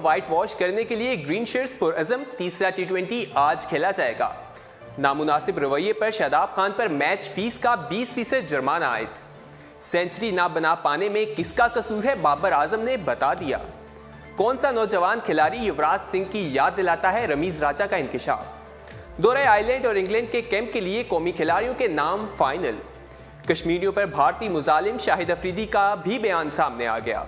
White wash करने के लिए ग्रीन शर्ट्स पुरअज़म तीसरा T20 आज खेला जाएगा। नामुनासिब रवैये पर शादाब खान पर मैच फीस का 20% जुर्माना आयद। सेंचुरी ना बना पाने में किसका कसूर है, बाबर आजम ने बता दिया। कौन सा नौजवान खिलाड़ी युवराज सिंह की याद दिलाता है, रमीज राजा का इंकशाफ। दौरे आयरलैंड और इंग्लैंड के कैंप के लिए कौमी खिलाड़ियों के नाम फाइनल। कश्मीरियों पर भारतीय मुजालिम शाहिद अफरीदी का भी बयान सामने आ गया।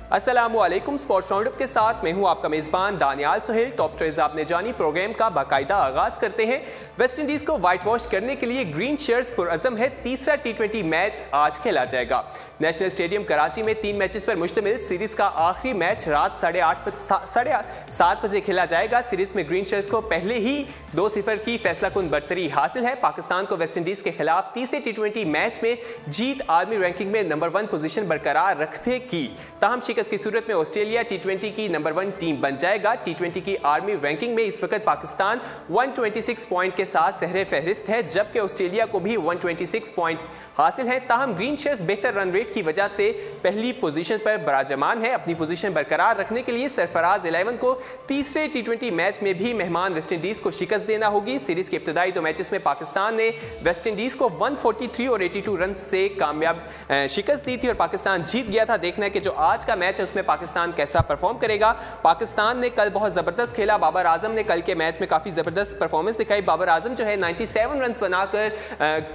अस्सलामुअलैकुम, स्पोर्ट्स राउंडअप के साथ मैं हूं आपका मेजबान दानियाल सुहेल। टॉप ट्रेज आपने जानी प्रोग्राम का बाकायदा आगाज करते हैं। वेस्ट इंडीज को व्हाइट वॉश करने के लिए ग्रीन शर्ट्स पुरअज़म है। तीसरा T20 मैच आज खेला जाएगा। नेशनल स्टेडियम कराची में 3 मैचेस पर मुश्तमिल सीरीज का आखिरी मैच रात 7:30 बजे खेला जाएगा। सीरीज में ग्रीन शर्ट्स को पहले ही 2-0 की फैसलाकुन बरतरी हासिल है। पाकिस्तान को वेस्ट इंडीज के खिलाफ तीसरे T20 मैच में जीत आर्मी रैंकिंग में नंबर 1 पोजीशन बरकरार रखने की, ताहम शिकस्त की सूरत में ऑस्ट्रेलिया T20 की नंबर 1 टीम बन जाएगा। T20 की आर्मी रैंकिंग में इस वक्त पाकिस्तान 126 पॉइंट के साथ सहरे फहरिस्त है, जबकि ऑस्ट्रेलिया को भी 126 पॉइंट हासिल है। ताहम ग्रीन शर्ट्स बेहतर रन रेट की वजह से पहली पोजीशन पर बराजमान है। अपनी पोजीशन बरकरार रखने के लिए सरफराज 11 को तीसरे T20 मैच में भी मेहमान वेस्ट इंडीज को शिकस्त देना होगी। सीरीज के इब्तदाई 2 मैचेस में पाकिस्तान ने वेस्ट इंडीज को 143 और 82 रन से कामयाब शिकस्त दी थी और पाकिस्तान जीत गया था। देखना है कि जो आज का मैच है उसमें पाकिस्तान कैसा परफॉर्म करेगा। पाकिस्तान ने कल बहुत जबरदस्त खेला। बाबर आजम ने कल के मैच में काफी जबरदस्त परफॉर्मेंस दिखाई। बाबर आजम जो है 97 रन बनाकर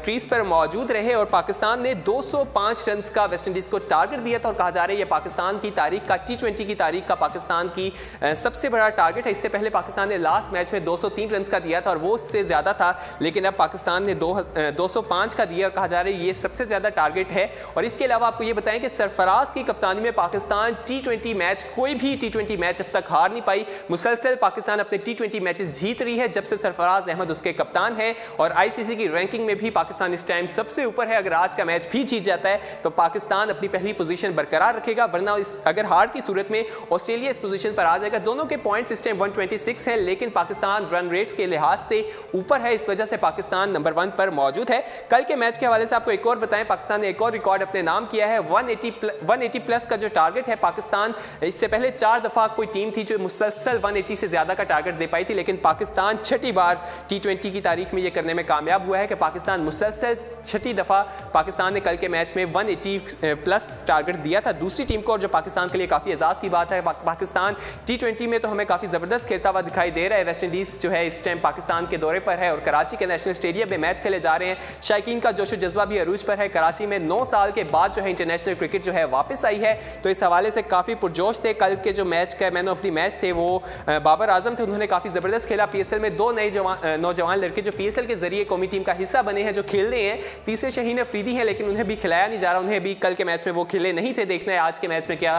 क्रीज पर मौजूद रहे और पाकिस्तान ने 205 रन का वेस्ट इंडीज को टारगेट दिया था और कहा जा रहा है ये पाकिस्तान की तारीख का T20 की तारीख का पाकिस्तान की सबसे बड़ा टारगेट है। इससे पहले पाकिस्तान ने लास्ट मैच में 203 रन का दिया था और वो उससे ज्यादा था, लेकिन अब पाकिस्तान ने 205 का दिया और कहा जा रहा है ये सबसे ज्यादा टारगेट है। और इसके अलावा आपको ये बताएं कि सरफराज की कप्तानी में पाकिस्तान T20 मैच, कोई भी T20 मैच अब तक हार नहीं पाई। मुसलसल पाकिस्तान अपने T20 मैचेस जीत रही है जब से सरफराज अहमद उसके कप्तान है और ICC की रैंकिंग में भी पाकिस्तान इस टाइम सबसे ऊपर है। अगर आज का मैच भी जीत जाता है तो पाकिस्तान अपनी पहली पोजीशन बरकरार रखेगा, वरना अगर हार की सूरत में ऑस्ट्रेलिया इस पोजीशन पर आ जाएगा। दोनों के पॉइंट्स इस टाइम 126 है, लेकिन पाकिस्तान रन रेट्स के लिहाज से ऊपर है, इस वजह से पाकिस्तान नंबर 1 पर मौजूद है। कल के मैच के हवाले से आपको एक और बताएं, पाकिस्तान ने एक और रिकॉर्ड अपने नाम किया है। 180 प्लस का जो टारगेट है, पाकिस्तान इससे पहले 4 दफा कोई टीम थी जो मुसलसल 180 से ज्यादा का टारगेट दे पाई थी, लेकिन पाकिस्तान छठी बार T20 की तारीख में यह करने में कामयाब हुआ है कि पाकिस्तान मुसलसल छठी दफा पाकिस्तान ने कल के मैच में 180 प्लस टारगेट दिया था दूसरी टीम को, और जो पाकिस्तान के लिए काफी एजाज की बात है। पाकिस्तान T20 में तो हमें काफी जबरदस्त खेलता हुआ दिखाई दे रहा है। वेस्ट इंडीज जो है इस टाइम पाकिस्तान के दौरे पर है और कराची के नेशनल स्टेडियम में मैच खेले जा रहे हैं। शायकीन का जोश जज्बा भी अरूज पर है। कराची में 9 साल के बाद जो है इंटरनेशनल क्रिकेट जो है वापस आई है, तो इस हवाले से काफी पुरजोश थे। कल के जो मैच का मैन ऑफ द मैच थे वो बाबर आजम थे, उन्होंने काफी जबरदस्त खेला। PSL में 2 नए नौजवान लड़के जो PSL के जरिए कौमी टीम का हिस्सा बने हैं जो खेल रहे हैं। तीसरे शाहीन अफरीदी हैं, लेकिन उन्हें भी खिलाया नहीं जा रहा, उन्हें भी कल के मैच में वो खेले नहीं थे। देखना है आज के मैच में क्या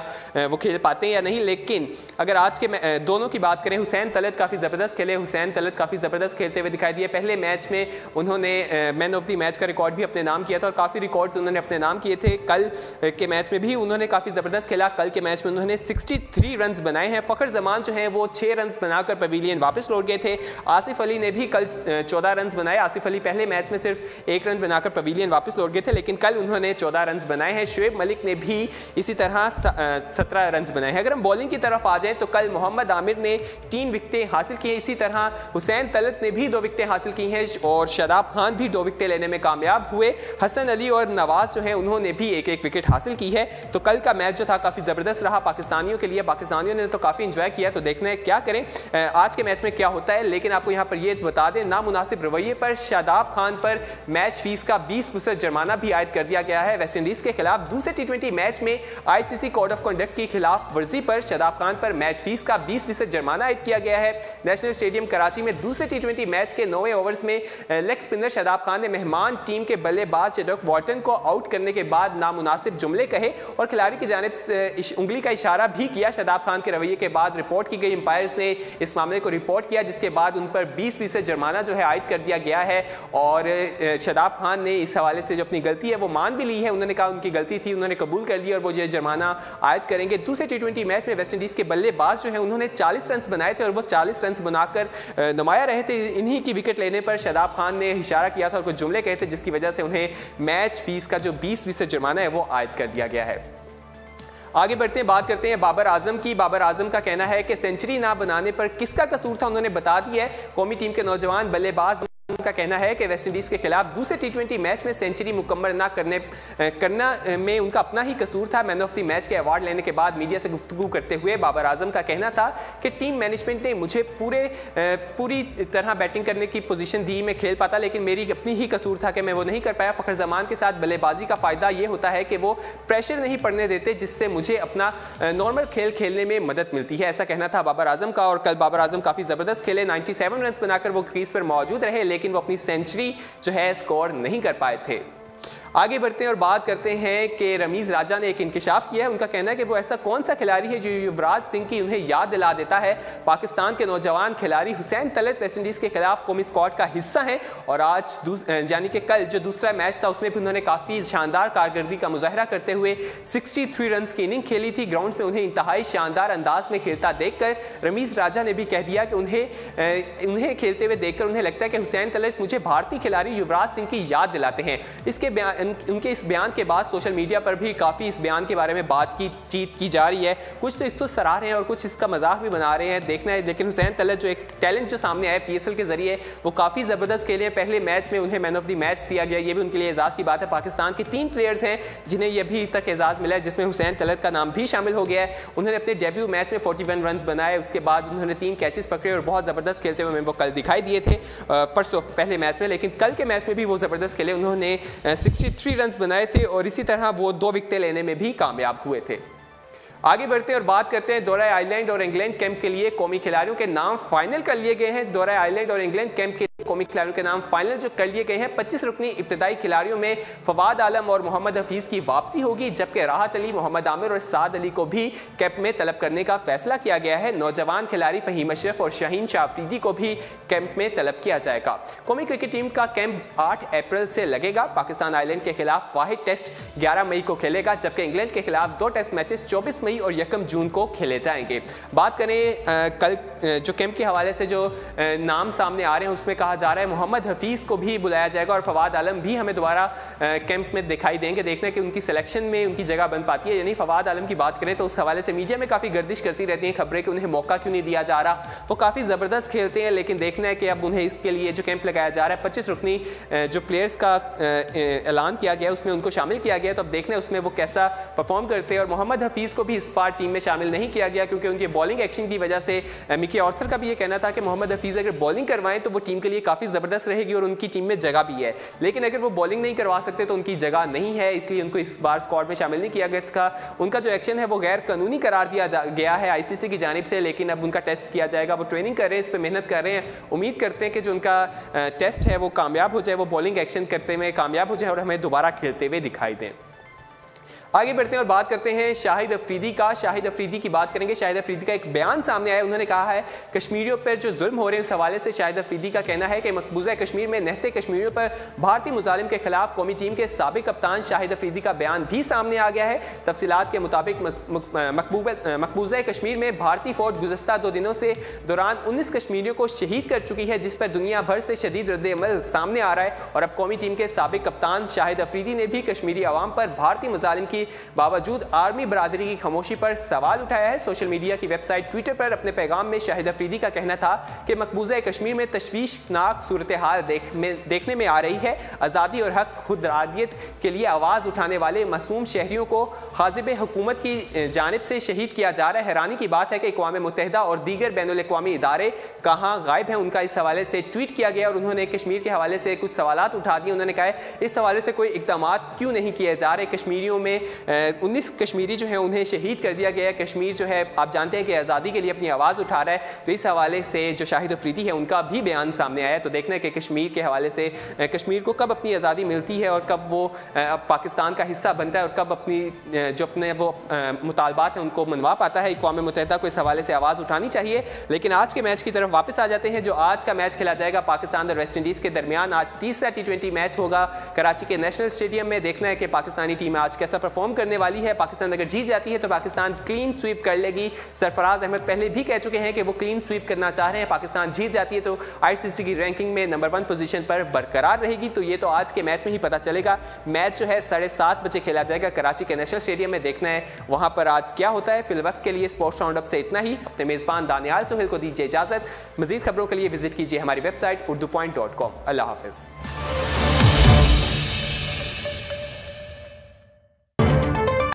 वो खेल पाते हैं या नहीं। लेकिन अगर आज के दोनों की बात करें, हुसैन तलत काफी जबरदस्त खेले। हुसैन तलत काफी जबरदस्त खेलते हुए दिखाई दिए। पहले मैच में उन्होंने मैन ऑफ द मैच का रिकॉर्ड भी अपने नाम किया था और काफी रिकॉर्ड्स उन्होंने अपने नाम किए थे। कल के मैच में भी उन्होंने काफी जबरदस्त खेला। कल के मैच में उन्होंने 63 रन बनाए हैं। फखर जमान जो है वो 6 रन बनाकर पवेलियन वापस लौट गए थे। आसिफ अली ने भी कल 14 रन बनाए। आसिफ अली पहले मैच में सिर्फ 1 रन बनाकर पवेलियन वापस लौट गए थे, लेकिन कल उन्होंने 14 रन बनाए हैं। शुएब मलिक ने भी इसी तरह 17 रन बनाए हैं। अगर हम बॉलिंग की तरफ आ जाएं तो कल मोहम्मद आमिर ने 3 विकेटें हासिल की हैं। इसी तरह हुसैन तलत ने भी 2 विकेटें हासिल की हैं और शादाब खान भी 2 विकेटें लेने में कामयाब हुए। हसन अली और नवाज जो है उन्होंने भी 1-1 विकेट हासिल की है। तो कल का मैच जो था काफी जबरदस्त रहा पाकिस्तानियों के लिए। पाकिस्तानियों ने तो काफी एंजॉय किया, तो देखना है क्या करें आज के मैच में क्या होता है। लेकिन आपको यहाँ पर यह बता दें, नामुनासिब रवैये पर शादाब खान पर मैच फीस का 20% जुर्माना भी आयद कर दिया गया है। वेस्ट इंडीज के खिलाफ दूसरे T20 मैच में ICC कोड ऑफ कंडक्ट की खिलाफ वर्जी पर शादाब खान पर मैच फीस का 20% जुर्माना आयद किया गया है। नेशनल स्टेडियम कराची में दूसरे T20 मैच के 9वें ओवर्स में लेग स्पिनर शादाब खान ने मेहमान टीम के बल्लेबाज चेडॉक वॉर्टन को आउट करने के बाद नामुनासिब जुमले कहे और खिलाड़ी की जानिब से उंगली का इशारा भी किया। शादाब खान के रवैये के बाद रिपोर्ट की गई, अंपायर्स ने इस मामले को रिपोर्ट किया, जिसके बाद उन पर 20% जुर्माना जो है आयद कर दिया गया है। और शादाब खान ने इस हवाले से जो अपनी गलती है वो मान भी ली है। उन्होंने कहा उनकी गलती थी, उन्होंने कबूल कर लिया और वो जो जुर्माना आयद करेंगे। दूसरे T20 मैच में वेस्ट इंडीज के बल्लेबाज जो है उन्होंने 40 रन बनाए थे और वो 40 रन बनाकर नुमाया रहे थे। इन्हीं की विकेट लेने पर शादाब खान ने इशारा किया था और कुछ जुमले कहे थे, जिसकी वजह से उन्हें मैच फीस का जो 20% जुर्माना है वो आयद कर दिया गया है। आगे बढ़ते हैं, बात करते हैं बाबर आजम की। बाबर आजम का कहना है कि सेंचुरी ना बनाने पर किसका कसूर था, उन्होंने बता दिया है। कौमी टीम के नौजवान बल्लेबाज का कहना है कि वेस्टइंडीज के खिलाफ दूसरे टी20 मैच में सेंचुरी मुकम्मल ना करना में उनका अपना ही कसूर था। मैन ऑफ द मैच के अवार्ड लेने के बाद मीडिया से गुफ्तगू करते हुए बाबर आजम का कहना था कि टीम मैनेजमेंट ने मुझे पूरी तरह बैटिंग करने की पोजीशन दी, मैं खेल पाता, लेकिन मेरी अपनी ही कसूर था कि मैं वो नहीं कर पाया। फ़खर जमान के साथ बल्लेबाजी का फ़ायदा ये होता है कि वो प्रेशर नहीं पड़ने देते, जिससे मुझे अपना नॉर्मल खेल खेलने में मदद मिलती है, ऐसा कहना था बाबर आजम का। और कल बाबर आजम काफ़ी ज़बरदस्त खेले, 97 रन बनाकर वो क्रीज पर मौजूद रहे, लेकिन वो अपनी सेंचुरी जो है स्कोर नहीं कर पाए थे। आगे बढ़ते हैं और बात करते हैं कि रमीज़ राजा ने एक इंकशाफ किया है। उनका कहना है कि वो ऐसा कौन सा खिलाड़ी है जो युवराज सिंह की उन्हें याद दिला देता है। पाकिस्तान के नौजवान खिलाड़ी हुसैन तलत वेस्टइंडीज़ के खिलाफ कौमी स्क्वाड का हिस्सा हैं और आज यानी कि कल जो दूसरा मैच था उसमें भी उन्होंने काफ़ी शानदार कारकर्दगी का मुजाहरा करते हुए 63 रन की इनिंग खेली थी। ग्राउंड में उन्हें इंतहाई शानदार अंदाज में खेलता देखकर रमीज़ राजा ने भी कह दिया कि उन्हें खेलते हुए देखकर उन्हें लगता है कि हुसैन तलत मुझे भारतीय खिलाड़ी युवराज सिंह की याद दिलाते हैं। इसके उनके इस बयान के बाद सोशल मीडिया पर भी काफ़ी इस बयान के बारे में बातचीत की जा रही है। कुछ तो इसको सराह रहे हैं और कुछ इसका मजाक भी बना रहे हैं, देखना है। लेकिन हुसैन तलत जो एक टैलेंट जो सामने आया PSL के जरिए, वो काफ़ी ज़बरदस्त खेले हैं। पहले मैच में उन्हें मैन ऑफ द मैच दिया गया, ये भी उनके लिए एजाज़ की बात है। पाकिस्तान के 3 प्लेयर्स हैं जिन्हें ये अभी तक एजाज़ मिला है, जिसमें हुसैन तलत का नाम भी शामिल हो गया है। उन्होंने अपने डेब्यू मैच में 41 रन बनाए, उसके बाद उन्होंने 3 कैचेस पकड़े और बहुत ज़बरदस्त खेलते हुए वो कल दिखाई दिए थे परसों पहले मैच में। लेकिन कल के मैच में भी वो ज़बरदस्त खेले, उन्होंने 63 रन बनाए थे और इसी तरह वो 2 विकेटें लेने में भी कामयाब हुए थे। आगे बढ़ते हैं और बात करते हैं दौरा आयरलैंड और इंग्लैंड कैंप के लिए कौमी खिलाड़ियों के नाम फाइनल कर लिए गए हैं। दौरा आयरलैंड और इंग्लैंड कैंप के कौमी खिलाड़ियों के नाम फाइनल जो कर लिए गए हैं। 25 रुकनी इब्तदाई खिलाड़ियों में फवाद आलम और मोहम्मद हफीज़ की वापसी होगी, जबकि राहत अली, मोहम्मद आमिर और साद अली को भी कैंप में तलब करने का फैसला किया गया है। नौजवान खिलाड़ी फ़हीम अशरफ और शाहीन शाह अफरीदी को भी कैंप में तलब किया जाएगा। कौमी क्रिकेट टीम का कैंप 8 अप्रैल से लगेगा। पाकिस्तान आयरलैंड के खिलाफ वाहिद टेस्ट 11 मई को खेलेगा, जबकि इंग्लैंड के खिलाफ 2 टेस्ट मैचेस 24 मई और 1 जून को खेले जाएंगे। बात करें कल जो कैंप के हवाले से जो नाम सामने आ रहे हैं, उसमें कहा जा रहा है मोहम्मद हफीज़ को भी बुलाया जाएगा और फवाद आलम भी हमें दोबारा कैंप में दिखाई देंगे। देखना है कि उनकी सिलेक्शन में उनकी जगह बन पाती है। यानी फवाद आलम की बात करें तो उस हवाले से मीडिया में काफ़ी गर्दिश करती रहती हैं खबरें कि उन्हें मौका क्यों नहीं दिया जा रहा। वो काफ़ी ज़बरदस्त खेलते हैं, लेकिन देखना है कि अब उन्हें इसके लिए जो कैंप लगाया जा रहा है 25 रुकनी जो प्लेयर्स का ऐलान किया गया उसमें उनको शामिल किया गया, तो अब देखना है उसमें वो कैसा परफॉर्म करते हैं। और मोहम्मद हफीज़ को भी इस बार टीम में शामिल नहीं किया गया क्योंकि उनकी बॉलिंग एक्शन की वजह से मिकी ऑर्थर का भी ये कहना था कि मोहम्मद हफीज़ अगर बॉलिंग करवाएं तो वो टीम के लिए काफ़ी ज़बरदस्त रहेगी और उनकी टीम में जगह भी है, लेकिन अगर वो बॉलिंग नहीं करवा सकते तो उनकी जगह नहीं है, इसलिए उनको इस बार स्क्वाड में शामिल नहीं किया गया था। उनका जो एक्शन है वो गैर कानूनी करार दिया गया है ICC की जानिब से, लेकिन अब उनका टेस्ट किया जाएगा। वो ट्रेनिंग कर रहे हैं, इस पर मेहनत कर रहे हैं। उम्मीद करते हैं कि जो उनका टेस्ट है वो कामयाब हो जाए, वो बॉलिंग एक्शन करते हुए कामयाब हो जाए और हमें दोबारा खेलते हुए दिखाई दें। आगे बढ़ते हैं और बात करते हैं शाहिद अफरीदी का। शाहिद अफरीदी की बात करेंगे। शाहिद अफरीदी का एक बयान सामने आया, उन्होंने कहा है कश्मीरियों पर जो जुल्म हो रहे हैं उस हवाले से शाहिद अफरीदी का कहना है कि मकबूजा कश्मीर में नहते कश्मीरियों पर भारतीय मुजालिम के खिलाफ कौमी टीम के साबिक कप्तान शाहिद अफरीदी का बयान भी सामने आ गया है। तफसीलात के मुताबिक मकबूजा कश्मीर में भारतीय फौज गुज़श्ता 2 दिनों से दौरान 19 कश्मीरियों को शहीद कर चुकी है, जिस पर दुनिया भर से शदीद रद्द-ए-अमल सामने आ रहा है। और अब कौमी टीम के साबिक कप्तान शाहिद अफरीदी ने भी कश्मीरी अवाम पर भारतीय मुजालिम की बावजूद आर्मी बरादरी की खामोशी पर सवाल उठाया है। सोशल मीडिया की वेबसाइट ट्विटर पर अपने पैगाम में शाहिद अफरीदी का कहना था कि मकबूजा कश्मीर में तशवीशनाक सूरत हाल देखने में आ रही है। आज़ादी और हक खुदरादियत के लिए आवाज़ उठाने वाले मासूम शहरियों को खाजिब हुकूमत की जानिब से शहीद किया जा रहा है। हैरानी की बात है कि अक़वाम मुत्तहिदा और दीगर बैनुल-अक़वामी इदारे कहाँ गायब हैं। उनका इस हवाले से ट्वीट किया गया और उन्होंने कश्मीर के हवाले से कुछ सवालात उठा दिए। उन्होंने कहा इस हवाले से कोई इक़दाम क्यों नहीं किए जा रहे। कश्मीरियों में 19 कश्मीरी जो है उन्हें शहीद कर दिया गया है। कश्मीर जो है आप जानते हैं कि आज़ादी के लिए अपनी आवाज़ उठा रहा है, तो इस हवाले से जो शाहिद अफरीदी है उनका भी बयान सामने आया। तो देखना है कि कश्मीर के हवाले से कश्मीर को कब अपनी आज़ादी मिलती है और कब वो पाकिस्तान का हिस्सा बनता है और कब अपनी जो अपने वो मुतालबात हैं उनको मनवा पाता है। अक़वाम मुत्तहिदा को इस हवाले से आवाज़ उठानी चाहिए। लेकिन आज के मैच की तरफ वापस आ जाते हैं। जो आज का मैच खेला जाएगा पाकिस्तान और वेस्ट इंडीज़ के दरमियान, आज तीसरा T20 मैच होगा कराची के नेशनल स्टेडियम में। देखना है कि पाकिस्तानी टीम आज कैसा परफॉर्म परफॉर्म करने वाली है। पाकिस्तान अगर जीत जाती है तो पाकिस्तान क्लीन स्वीप कर लेगी। सरफराज अहमद पहले भी कह चुके हैं कि वो क्लीन स्वीप करना चाह रहे हैं। पाकिस्तान जीत जाती है तो आईसीसी की रैंकिंग में नंबर 1 पोजीशन पर बरकरार रहेगी। तो ये तो आज के मैच में ही पता चलेगा। मैच जो है 7:30 बजे खेला जाएगा कराची के नेशनल स्टेडियम में। देखना है वहां पर आज क्या होता है। फिल वक्त के लिए स्पोर्ट्स राउंड अप से इतना ही। अपने मेजबान दानियाल सोहेल को दीजिए इजाजत। मजीद खबरों के लिए विजिट कीजिए हमारी वेबसाइट urdupoint.com। अल्लाह हाफिज।